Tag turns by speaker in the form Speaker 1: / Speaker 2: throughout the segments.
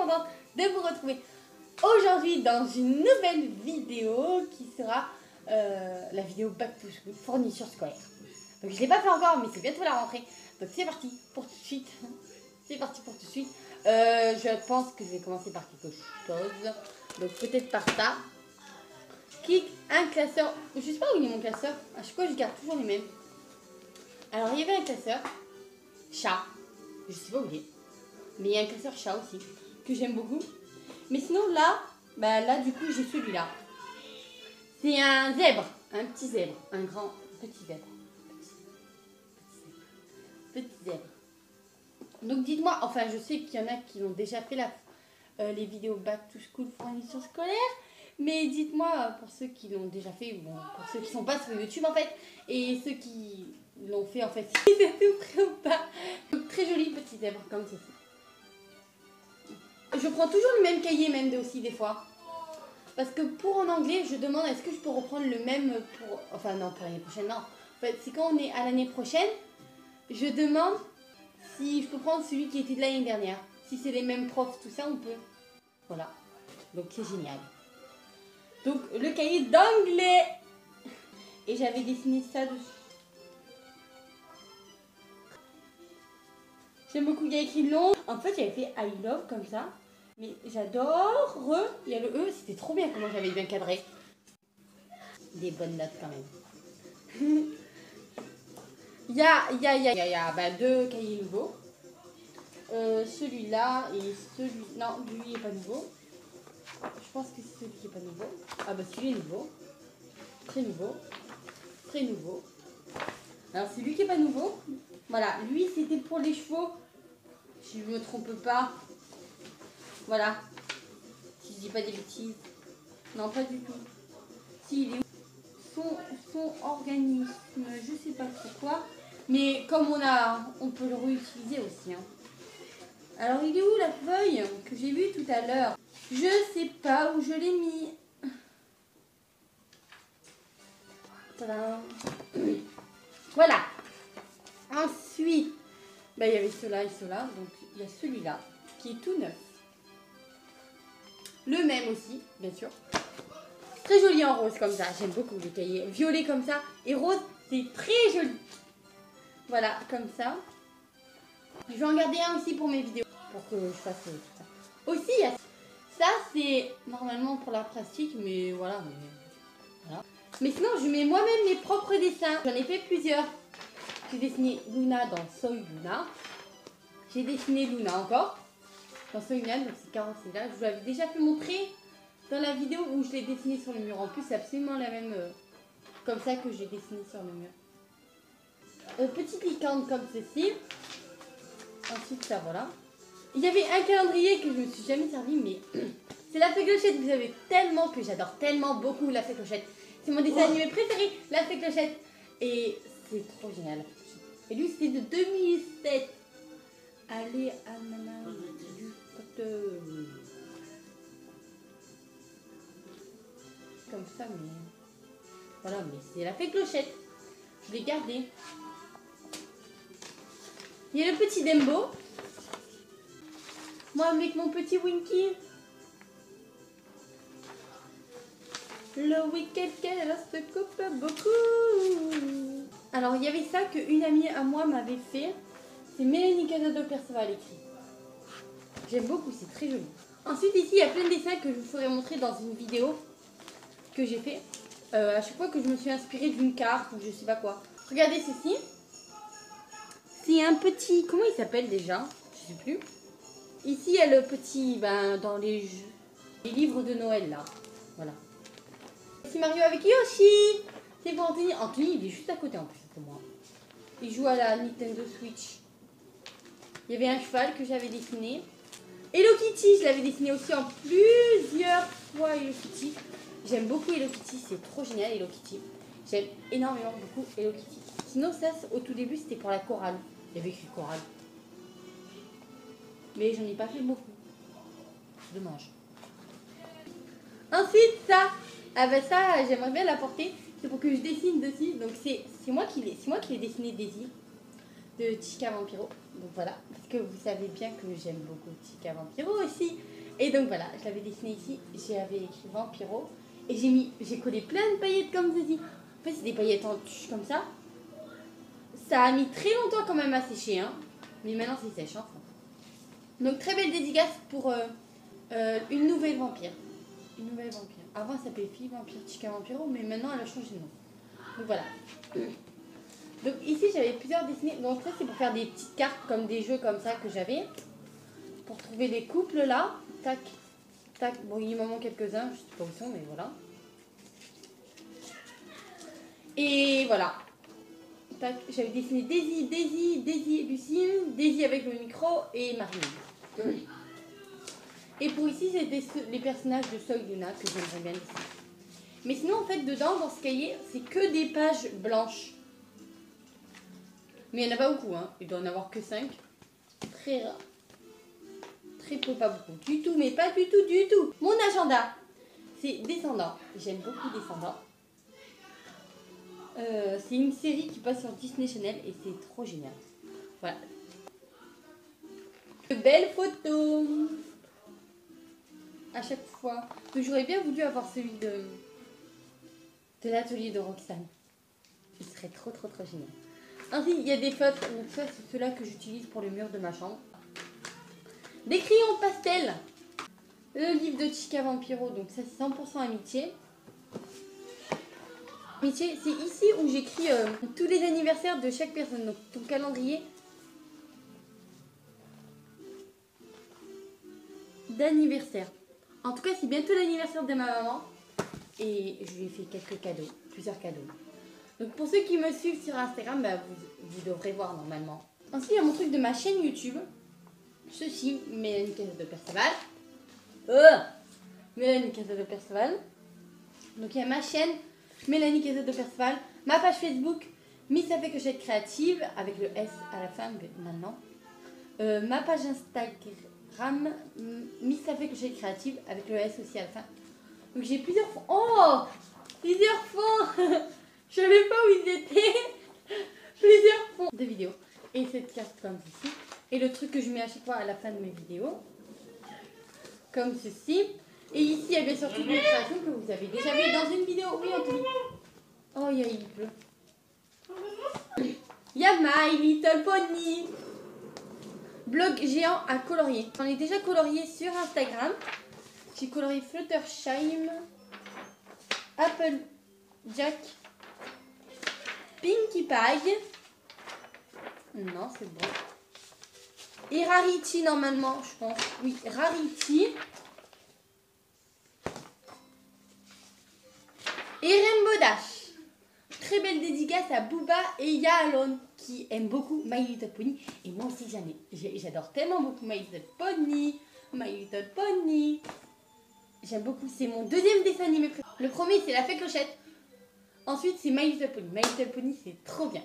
Speaker 1: contente de vous retrouver aujourd'hui dans une nouvelle vidéo qui sera la vidéo Back to School, fourniture scolaire. Donc je ne l'ai pas fait encore, mais c'est bientôt la rentrée. Donc c'est parti pour tout de suite. C'est parti pour tout de suite. Je pense que je vais commencer par quelque chose. Donc peut-être par ça. Clic, un classeur. Je sais pas où il est mon classeur. À chaque fois je garde toujours les mêmes. Alors il y avait un classeur chat. Je sais pas où il est. Mais il y a un classeur chat aussi. Que j'aime beaucoup. Mais sinon là, là du coup j'ai celui-là. C'est un zèbre. Un petit zèbre. Un grand petit zèbre. Petit zèbre. Donc dites-moi, enfin je sais qu'il y en a qui ont déjà fait les vidéos Back to School fourniture scolaire. Mais dites-moi, pour ceux qui l'ont déjà fait, ou bon, pour ceux qui ne sont pas sur YouTube en fait, et ceux qui l'ont fait en fait, si c'est tout prêt ou pas. Donc, très joli petit zèbre comme ceci. Je prends toujours le même cahier même aussi des fois. Parce que pour en anglais, je demande est-ce que je peux reprendre le même pour... Enfin non, pour l'année prochaine, non. En fait, c'est quand on est à l'année prochaine, je demande si je peux prendre celui qui était de l'année dernière. Si c'est les mêmes profs, tout ça, on peut. Voilà. Donc c'est génial. Donc le cahier d'anglais. Et j'avais dessiné ça dessus. J'aime beaucoup, il y a écrit long. En fait, j'avais fait I love comme ça. Mais j'adore. Il y a le E, c'était trop bien comment j'avais bien cadré. Des bonnes notes quand même. Il y a deux cahiers nouveaux. Celui-là et celui... Non, lui n'est pas nouveau. Je pense que c'est celui qui n'est pas nouveau. Ah bah celui est nouveau. Très nouveau. Très nouveau. Alors c'est lui qui n'est pas nouveau. Voilà, lui c'était pour les chevaux. Si je ne me trompe pas. Voilà. Si je dis pas des bêtises. Non, pas du tout. Si, il est son organisme, je sais pas trop quoi. Mais comme on peut le réutiliser aussi. Hein. Alors il est où la feuille que j'ai vue tout à l'heure? Je sais pas où je l'ai mis. Tadam. Voilà. Ensuite, il y avait cela et cela. Donc il y a celui-là qui est tout neuf. Le même aussi, bien sûr. Très joli en rose comme ça. J'aime beaucoup les cahiers. Violet comme ça. Et rose, c'est très joli. Voilà, comme ça. Je vais en garder un aussi pour mes vidéos. Pour que je fasse tout ça. Aussi, il y a ça, c'est normalement pour la pratique. Mais voilà. Mais sinon, je mets moi-même mes propres dessins. J'en ai fait plusieurs. J'ai dessiné Luna dans Soy Luna. J'ai dessiné Luna encore. Dans Soy Luna, donc c'est 46 là. Je vous l'avais déjà fait montrer dans la vidéo où je l'ai dessiné sur le mur. En plus, c'est absolument la même comme ça que j'ai dessiné sur le mur. Petite licorne comme ceci. Ensuite, ça voilà. Il y avait un calendrier que je me suis jamais servi, mais c'est la fée clochette. Vous savez tellement que j'adore tellement beaucoup la fée clochette. C'est mon dessin animé préféré, la fée clochette. Et c'est trop génial. Et lui, c'était de 2007. Allez, Anna du côté. Comme ça, mais... Voilà, mais c'est la fée clochette. Je l'ai gardé. Il y a le petit Dembo. Moi, avec mon petit Winky. Le week-end qu'elle se coupe beaucoup. Alors, il y avait ça qu'une amie à moi m'avait fait. C'est Mélanie Casado Perceval écrit. J'aime beaucoup, c'est très joli. Ensuite, ici, il y a plein de dessins que je vous ferai montrer dans une vidéo que j'ai fait. À chaque fois que je me suis inspirée d'une carte ou je sais pas quoi. Regardez ceci. C'est un petit... Comment il s'appelle déjà? Je sais plus. Ici, il y a le petit... dans les livres de Noël, là. Voilà. C'est Mario avec Yoshi. C'est pour Anthony. Anthony, il est juste à côté en plus que moi. Il joue à la Nintendo Switch. Il y avait un cheval que j'avais dessiné. Hello Kitty, je l'avais dessiné aussi en plusieurs fois. Hello Kitty. J'aime beaucoup Hello Kitty, c'est trop génial Hello Kitty. J'aime énormément beaucoup Hello Kitty. Sinon ça, au tout début, c'était pour la chorale. Il y avait écrit chorale. Mais j'en ai pas fait beaucoup. Dommage. Ensuite, ça. Ça, j'aimerais bien l'apporter. C'est pour que je dessine dessus. Donc c'est moi qui l'ai dessiné Daisy de Chica Vampiro. Donc voilà, parce que vous savez bien que j'aime beaucoup Chica Vampiro aussi. Et donc voilà, je l'avais dessiné ici, j'avais écrit Vampiro. Et j'ai collé plein de paillettes comme ceci. En fait, c'est des paillettes en tuche comme ça. Ça a mis très longtemps quand même à sécher, hein. Mais maintenant c'est sèche, hein. Donc très belle dédicace pour une nouvelle vampire. Une nouvelle vampire. Avant elle s'appelait Fille Vampire Chica Vampiro, mais maintenant elle a changé de nom. Donc voilà. Donc ici j'avais plusieurs dessinés. Donc ça c'est pour faire des petites cartes comme des jeux comme ça que j'avais. Pour trouver des couples là. Tac, tac. Bon il m'en manque quelques-uns, je sais pas où ils sont, mais voilà. Et voilà. Tac, j'avais dessiné Daisy, Lucine, Daisy avec le micro et Marine. Et pour ici, c'était les personnages de Soy Luna que j'aimerais bien dessiner. Mais sinon, en fait, dedans, dans ce cahier, c'est que des pages blanches. Mais il n'y en a pas beaucoup, hein. Il doit en avoir que 5. Très rare. Très peu, pas beaucoup. Du tout, mais pas du tout. Mon agenda, c'est Descendants. J'aime beaucoup Descendants. C'est une série qui passe sur Disney Channel et c'est trop génial. Voilà. De belles photos. À chaque fois. J'aurais bien voulu avoir celui de l'atelier de Roxane. Il serait trop génial. Ainsi, il y a des photos. Donc ça, c'est ceux-là que j'utilise pour le mur de ma chambre. Des crayons pastel. Le livre de Chica Vampiro. Donc ça, c'est 100% amitié. Amitié, c'est ici où j'écris tous les anniversaires de chaque personne. Donc ton calendrier d'anniversaire. En tout cas, c'est bientôt l'anniversaire de ma maman. Et je lui ai fait quelques cadeaux, plusieurs cadeaux. Donc pour ceux qui me suivent sur Instagram, bah, vous devrez voir normalement. Ensuite, il y a mon truc de ma chaîne YouTube. Ceci, Mélanie Casa de Perceval. Mélanie Casa de Perceval. Donc il y a ma chaîne, Mélanie Casa de Perceval. Ma page Facebook, Miss Ça fait que j'aide créative, avec le S à la fin maintenant. Ma page Instagram, Miss Ça fait que j'aide créative, avec le S aussi à la fin. Donc j'ai plusieurs fonds. Oh, plusieurs fonds. Je savais pas où ils étaient. Plusieurs fonds de vidéos. Et cette carte comme ceci. Et le truc que je mets à chaque fois à la fin de mes vidéos. Comme ceci. Et ici, il y a bien sûr toutes mes créations que vous avez déjà vues dans une vidéo. Oui, Anthony. Oh, il pleut. Il y a My Little Pony. Blog géant à colorier. J'en ai déjà colorié sur Instagram. J'ai colorié Fluttershy, Applejack, Pinkie Pie. Non, c'est bon. Et Rarity, normalement, je pense. Oui, Rarity. Et Rainbow Dash. Très belle dédicace à Booba et Yalon qui aiment beaucoup My Little Pony. Et moi aussi, j'adore tellement beaucoup My Little Pony. My Little Pony. J'aime beaucoup. C'est mon deuxième dessin animé préféré. Le premier, c'est La Fée Clochette. Ensuite, c'est My Little Pony. My Little Pony, c'est trop bien.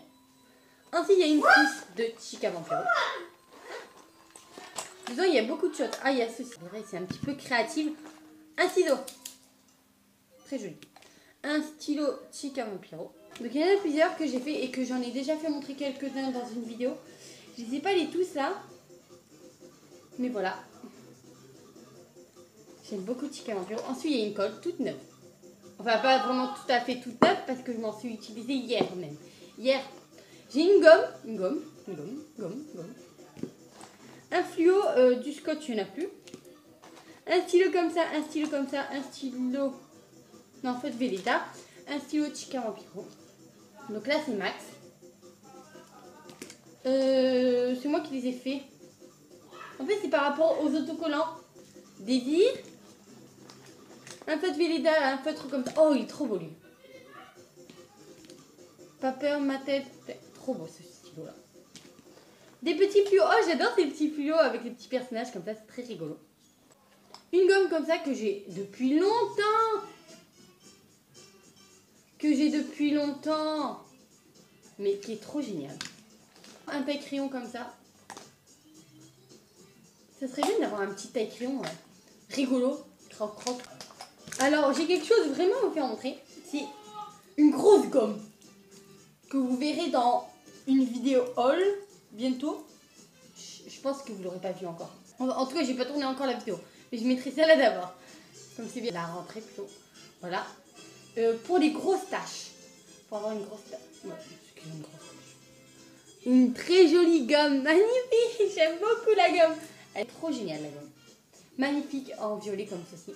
Speaker 1: Ensuite, il y a une fiche de Chica Vampiro. Dedans, il y a beaucoup de choses. Ah, il y a ceci. C'est un petit peu créatif. Un ciseau. Très joli. Un stylo Chica Vampiro. Donc, il y en a plusieurs que j'ai fait et que j'en ai déjà fait montrer quelques-uns dans une vidéo. Je ne les ai pas les tous là. Mais voilà. J'aime beaucoup Chica Vampiro. Ensuite, il y a une colle toute neuve. Enfin, pas vraiment tout à fait toute neuve parce que je m'en suis utilisée hier même. Hier, j'ai une gomme. Un fluo, du scotch, il n'y en a plus. Un stylo comme ça, un stylo comme ça, un stylo... Non, en fait, Velleda. Un stylo Chica Vampiro. Donc là, c'est Max. C'est moi qui les ai fait. En fait, c'est par rapport aux autocollants. Daisy. Un feutre Velleda, un feutre comme ça. Oh, il est trop beau, lui. Paper, ma tête. Trop beau, ce stylo-là. Des petits fluos. Oh, j'adore ces petits fluos avec les petits personnages comme ça. C'est très rigolo. Une gomme comme ça que j'ai depuis longtemps. Mais qui est trop génial. Un taille-crayon comme ça. Ça serait bien d'avoir un petit taille-crayon rigolo. Croc. Alors, j'ai quelque chose vraiment à vous faire montrer. C'est une grosse gomme. Que vous verrez dans une vidéo haul bientôt. Je pense que vous l'aurez pas vu encore. En tout cas, j'ai pas tourné encore la vidéo. Mais je mettrai celle-là d'abord. Comme c'est bien la rentrée plutôt. Voilà. Pour les grosses taches. Pour avoir une grosse tache. Ouais, une grosse tache. Une très jolie gomme. Magnifique. J'aime beaucoup la gomme. Elle est trop géniale la gomme. Magnifique en violet comme ceci.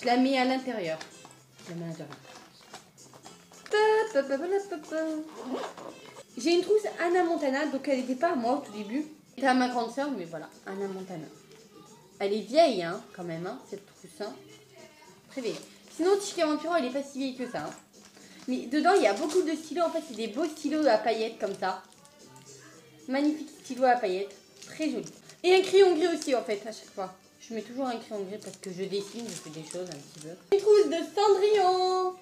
Speaker 1: Je la mets à l'intérieur. Je la mets à l'intérieur. J'ai une trousse Hannah Montana, donc elle n'était pas à moi au tout début. Elle était à ma grande soeur, mais voilà, Hannah Montana. Elle est vieille, hein, quand même, hein, cette trousse. Hein. Très vieille. Sinon, Chica Vampiro, elle est pas si vieille que ça. Hein. Mais dedans, il y a beaucoup de stylos. En fait, c'est des beaux stylos à paillettes comme ça. Magnifique stylo à paillettes. Très joli. Et un crayon gris aussi, en fait, à chaque fois. Je mets toujours un crayon gris parce que je dessine, je fais des choses un petit peu. Une trousse de Cendrillon.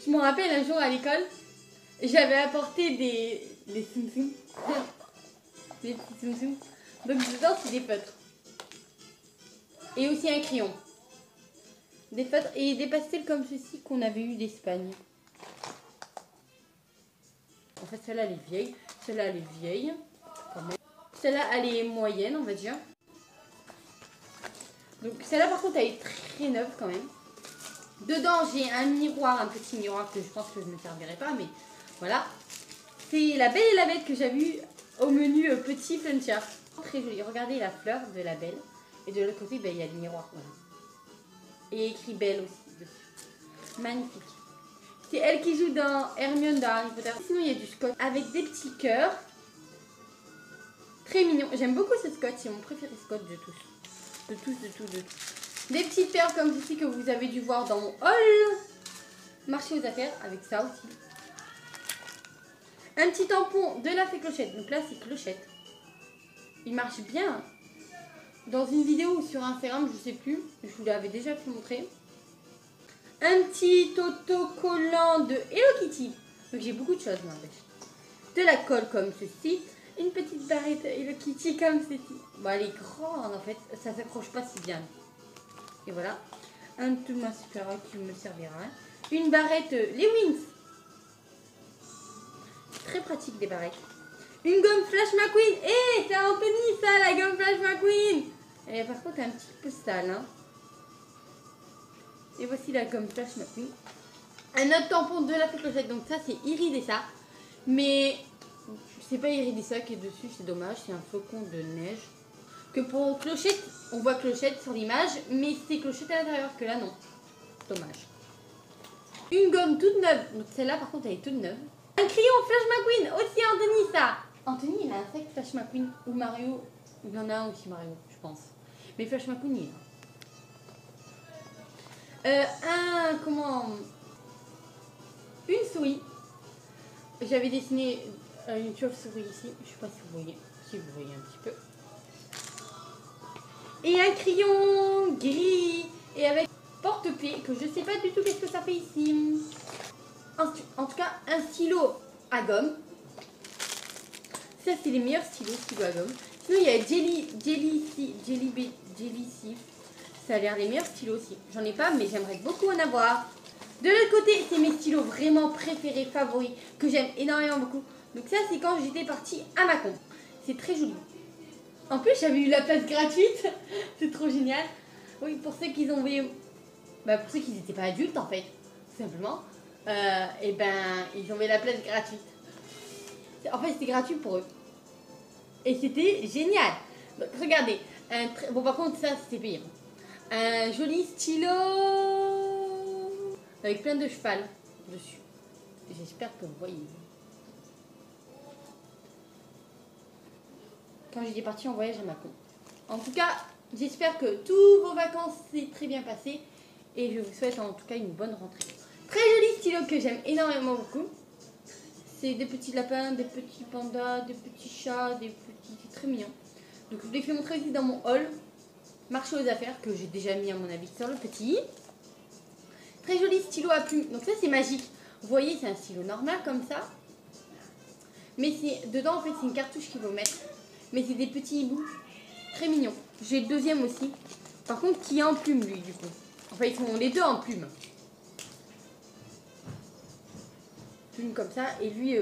Speaker 1: Je me rappelle un jour à l'école, j'avais apporté des Tsum Tsum. Des petits Tsum Tsum. Donc dedans, c'est des feutres. Et aussi un crayon. Des feutres et des pastels comme ceci qu'on avait eu d'Espagne. En fait, celle-là, elle est vieille. Celle-là, elle est vieille. Celle-là, elle est moyenne, on va dire. Donc celle-là, par contre, elle est très neuve quand même. Dedans, j'ai un miroir, un petit miroir que je pense que je ne me servirai pas, mais voilà. C'est la Belle et la Bête que j'ai vu au menu petit Fluncher. Très joli. Regardez la fleur de la Belle. Et de l'autre côté, ben, il y a le miroir. Voilà. Et écrit Belle aussi dessus. Magnifique. C'est elle qui joue dans Hermione dans Harry Potter. Sinon, il y a du scotch avec des petits cœurs. Très mignon. J'aime beaucoup ce scotch. C'est mon préféré scotch de tous. De tous. Des petites perles comme ceci que vous avez dû voir dans mon haul. Marché aux affaires avec ça aussi. Un petit tampon de la Fée Clochette. Donc là, c'est Clochette. Il marche bien. Dans une vidéo ou sur Instagram, je sais plus. Je vous l'avais déjà fait montrer. Un petit autocollant de Hello Kitty. Donc j'ai beaucoup de choses, n'empêche. De la colle comme ceci. Une petite barrette Hello Kitty comme ceci. Bon, elle est grande en fait. Ça s'accroche pas si bien. Et voilà. Un tout mascara qui me servira. Une barrette Lewins. Très pratique des barrettes. Une gomme Flash McQueen. Eh, c'est Anthony ça, la gomme Flash McQueen. Elle est par contre un petit peu sale. Hein. Et voici la gomme Flash McQueen. Un autre tampon de la Fée Clochette. Donc ça, c'est Iridessa. Mais c'est pas Iridessa qui est dessus, c'est dommage. C'est un flocon de neige. Que pour Clochette, on voit Clochette sur l'image. Mais c'est Clochette à l'intérieur que là, non. Dommage. Une gomme toute neuve. Donc celle-là, par contre, elle est toute neuve. Un crayon Flash McQueen. Aussi Anthony, ça. Anthony, il a un sac Flash McQueen. Ou Mario. Il y en a un aussi, Mario, je pense. Mais Flash McQueen, il est là. Une souris. J'avais dessiné une chauve-souris ici. Je sais pas si vous voyez. Si vous voyez un petit peu. Et un crayon gris. Et avec porte-clés que je sais pas du tout qu'est-ce que ça fait ici. En tout cas, un stylo à gomme. Ça, c'est les meilleurs stylos à gomme. Sinon, il y a Jelly Sif. Ça a l'air les meilleurs stylos aussi. J'en ai pas, mais j'aimerais beaucoup en avoir. De l'autre côté, c'est mes stylos vraiment préférés, favoris, que j'aime énormément beaucoup. Donc ça, c'est quand j'étais partie à Mâcon. C'est très joli. En plus, j'avais eu la place gratuite. C'est trop génial. Oui, pour ceux qui ont vu... pour ceux qui n'étaient pas adultes, en fait, tout simplement. Et ben, ils ont eu la place gratuite. En fait, c'était gratuit pour eux. Et c'était génial. Donc, regardez. Bon, par contre, ça, c'était payant. Un joli stylo avec plein de cheval dessus. J'espère que vous voyez. Quand j'étais partie en voyage à Mâcon. En tout cas, j'espère que toutes vos vacances s'est très bien passées. Et je vous souhaite en tout cas une bonne rentrée. Très joli stylo que j'aime énormément beaucoup. C'est des petits lapins, des petits pandas, des petits chats, des petits... C'est très mignon. Donc je vous l'ai fait montrer aussi dans mon haul. Marché aux affaires que j'ai déjà mis à mon avis sur le petit. Très joli stylo à plumes. Donc ça c'est magique. Vous voyez c'est un stylo normal comme ça. Mais c'est dedans en fait c'est une cartouche qu'il faut mettre. Mais c'est des petits hiboux. Très mignons. J'ai le deuxième aussi. Par contre qui est en plume lui du coup. Enfin ils sont les deux en plume. Plume comme ça et lui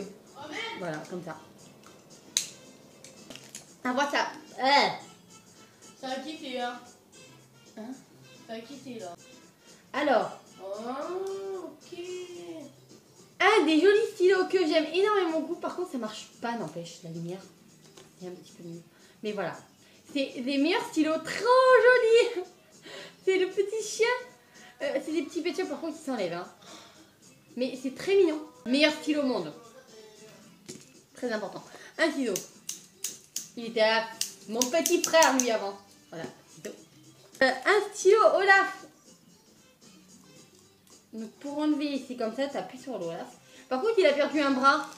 Speaker 1: voilà comme ça. Ah, voilà ça.
Speaker 2: Ça a quitté, hein.
Speaker 1: Hein?
Speaker 2: Ça a quitté, là.
Speaker 1: Alors,
Speaker 2: Oh, ok.
Speaker 1: un des jolis stylos que j'aime énormément beaucoup. Par contre, ça marche pas, n'empêche, la lumière. C'est un petit peu mieux. Mais voilà. C'est les meilleurs stylos, trop jolis. C'est le petit chien. C'est des petits petits, par contre, qui s'enlèvent. Hein. Mais c'est très mignon. Meilleur stylo au monde. Très important. Un stylo. Il était à mon petit frère, lui, avant. Voilà, stylo. Un stylo Olaf. Donc, pour enlever, c'est comme ça, tu appuies sur l'Olaf. Par contre, il a perdu un bras.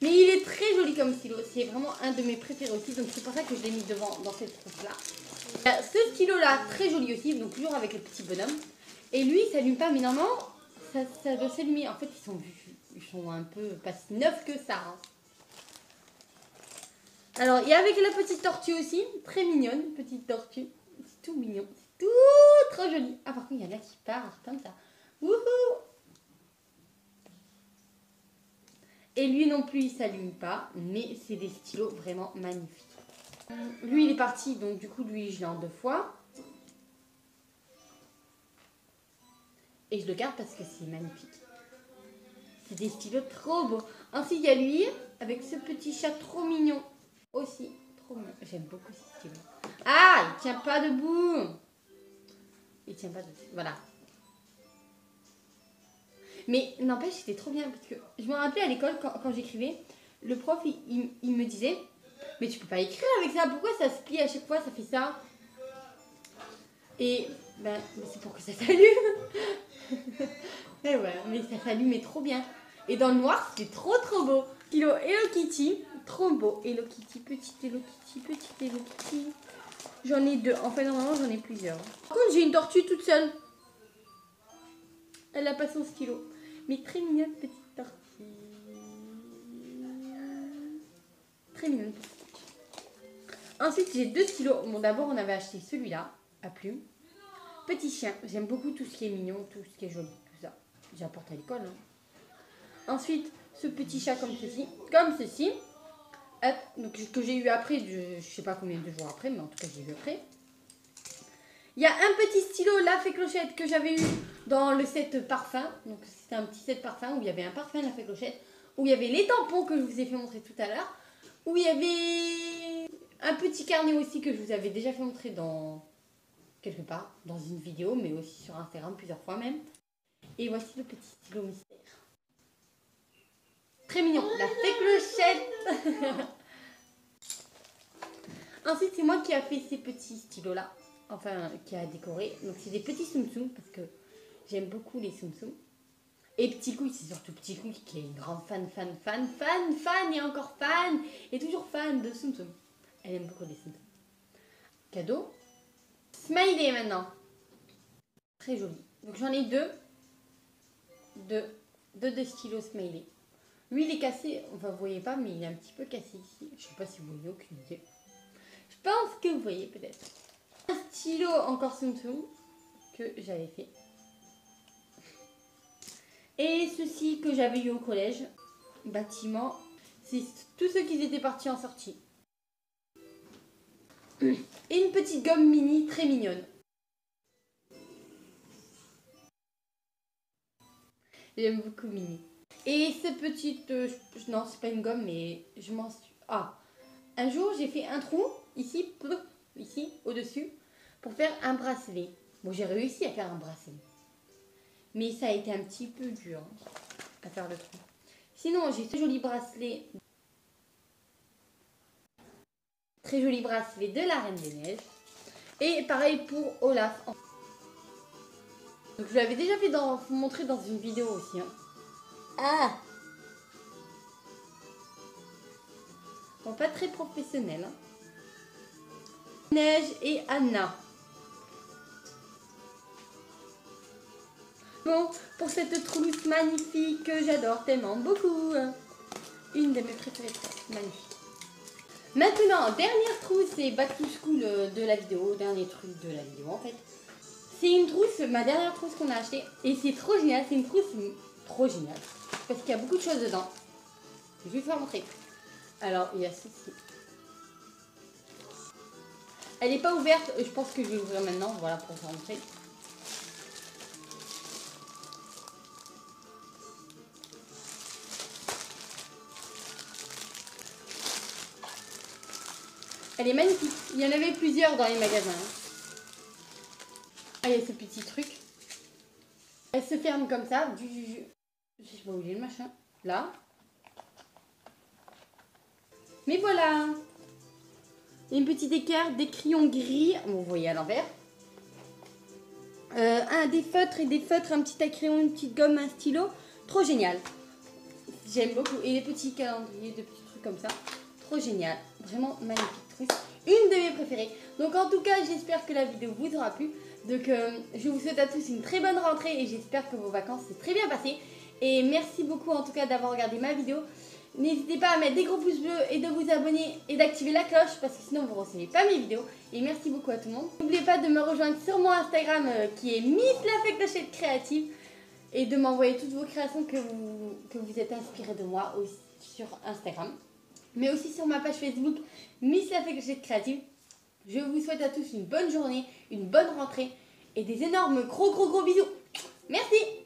Speaker 1: Mais il est très joli comme stylo. C'est vraiment un de mes préférés aussi. Donc, c'est pour ça que je l'ai mis devant dans cette trousse-là. Ce stylo-là, très joli aussi. Donc, toujours avec le petit bonhomme. Et lui, il s'allume pas. Mais normalement, ça doit s'allumer. En fait, ils sont un peu pas si neufs que ça. Hein. Alors, il y a avec la petite tortue aussi. Très mignonne, petite tortue. C'est tout mignon. C'est tout trop joli. Ah, par contre, il y en a qui partent comme ça. Wouhou! Et lui non plus, il s'allume pas. Mais c'est des stylos vraiment magnifiques. Lui, il est parti. Donc, du coup, lui, je l'ai en 2 fois. Et je le garde parce que c'est magnifique. C'est des stylos trop beaux. Ensuite, il y a lui, avec ce petit chat trop mignon. Aussi, trop mignon. J'aime beaucoup ce stylo. Ah, il tient pas debout. Il tient pas debout. Voilà. Mais n'empêche, c'était trop bien. Parce que je me rappelais à l'école, quand j'écrivais, le prof, il me disait, mais tu peux pas écrire avec ça. Pourquoi ça se plie à chaque fois, ça fait ça? Et ben, c'est pour que ça s'allume. Et ouais, mais ça s'allumait trop bien. Et dans le noir, c'était trop beau. Stylo Hello Kitty, trop beau. Hello Kitty, petite Hello Kitty, petite Hello Kitty. J'en ai 2. En fait, normalement, j'en ai plusieurs. Par contre, j'ai une tortue toute seule. Elle a pas son stylo. Mais très mignonne, petite tortue. Très mignonne, petite tortue. Ensuite, j'ai 2 stylos. Bon, d'abord, on avait acheté celui-là, à plume. Petit chien. J'aime beaucoup tout ce qui est mignon, tout ce qui est joli, tout ça. J'apporte à l'école. Hein. Ensuite, ce petit chat comme ceci. Comme ceci. Hop, donc, que j'ai eu après, je sais pas combien de jours après, mais en tout cas, j'ai eu après. Il y a un petit stylo La Fée Clochette que j'avais eu dans le set parfum. Donc, c'était un petit set parfum où il y avait un parfum La Fée Clochette. Où il y avait les tampons que je vous ai fait montrer tout à l'heure. Où il y avait un petit carnet aussi que je vous avais déjà fait montrer dans... quelque part, dans une vidéo, mais aussi sur Instagram plusieurs fois même. Et voici le petit stylo mystère. Très mignon, La Fée Clochette. Ensuite, c'est moi qui a fait ces petits stylos-là. Enfin, qui a décoré. Donc, c'est des petits Tsum Tsum, parce que j'aime beaucoup les Tsum Tsum. Et Petit Couille, c'est surtout Petit Couille qui est une grande fan, et encore fan, et toujours fan de Tsum Tsum. Elle aime beaucoup les Tsum Tsum. Cadeau. Smiley maintenant. Très joli. Donc j'en ai 2. Deux stylos Smiley. Lui il est cassé, enfin vous voyez pas, mais il est un petit peu cassé ici. Je sais pas si vous voyez, aucune idée. Je pense que vous voyez peut-être. Un stylo encore Tsum Tsum que j'avais fait. Et ceci que j'avais eu au collège. Bâtiment. C'est tous ceux qui étaient partis en sortie. Et une petite gomme mini très mignonne. J'aime beaucoup Mini. Et cette petite... non, c'est pas une gomme, mais je m'en suis... Ah, un jour, j'ai fait un trou, ici, au-dessus, pour faire un bracelet. Bon, j'ai réussi à faire un bracelet. Mais ça a été un petit peu dur hein, à faire le trou. Sinon, j'ai ce joli bracelet. Très joli bracelet de la Reine des Neiges. Et pareil pour Olaf. Donc, je l'avais déjà fait montrer dans une vidéo aussi. Hein. Ah! Bon, pas très professionnel. Hein. Neige et Anna. Bon, pour cette trousse magnifique que j'adore tellement beaucoup. Une de mes préférées, magnifique. Maintenant, dernière trousse, c'est Back to School de la vidéo. Dernier truc de la vidéo en fait. C'est une trousse, ma dernière trousse qu'on a achetée. Et c'est trop génial, c'est une trousse trop géniale. Parce qu'il y a beaucoup de choses dedans. Je vais vous faire montrer. Alors, il y a ceci. Elle n'est pas ouverte, je pense que je vais l'ouvrir maintenant, voilà, pour vous montrer. Elle est magnifique. Il y en avait plusieurs dans les magasins. Ah, il y a ce petit truc. Elle se ferme comme ça. Je sais pas où il est le machin. Là. Mais voilà. Il y a une petite écart, des crayons gris. Bon, vous voyez à l'envers. Des feutres, un petit crayon, une petite gomme, un stylo. Trop génial. J'aime beaucoup. Et les petits calendriers, de petits trucs comme ça. Trop génial. Vraiment magnifique truc. Une de mes préférées. Donc en tout cas, j'espère que la vidéo vous aura plu. Donc je vous souhaite à tous une très bonne rentrée et j'espère que vos vacances s'est très bien passées. Et merci beaucoup en tout cas d'avoir regardé ma vidéo. N'hésitez pas à mettre des gros pouces bleus et de vous abonner et d'activer la cloche parce que sinon vous ne recevez pas mes vidéos. Et merci beaucoup à tout le monde. N'oubliez pas de me rejoindre sur mon Instagram qui est Miss La Fée Clochette Créative et de m'envoyer toutes vos créations que vous êtes inspirées de moi aussi sur Instagram. Mais aussi sur ma page Facebook Miss La Fée Clochette Créative. Je vous souhaite à tous une bonne journée, une bonne rentrée et des énormes gros bisous. Merci!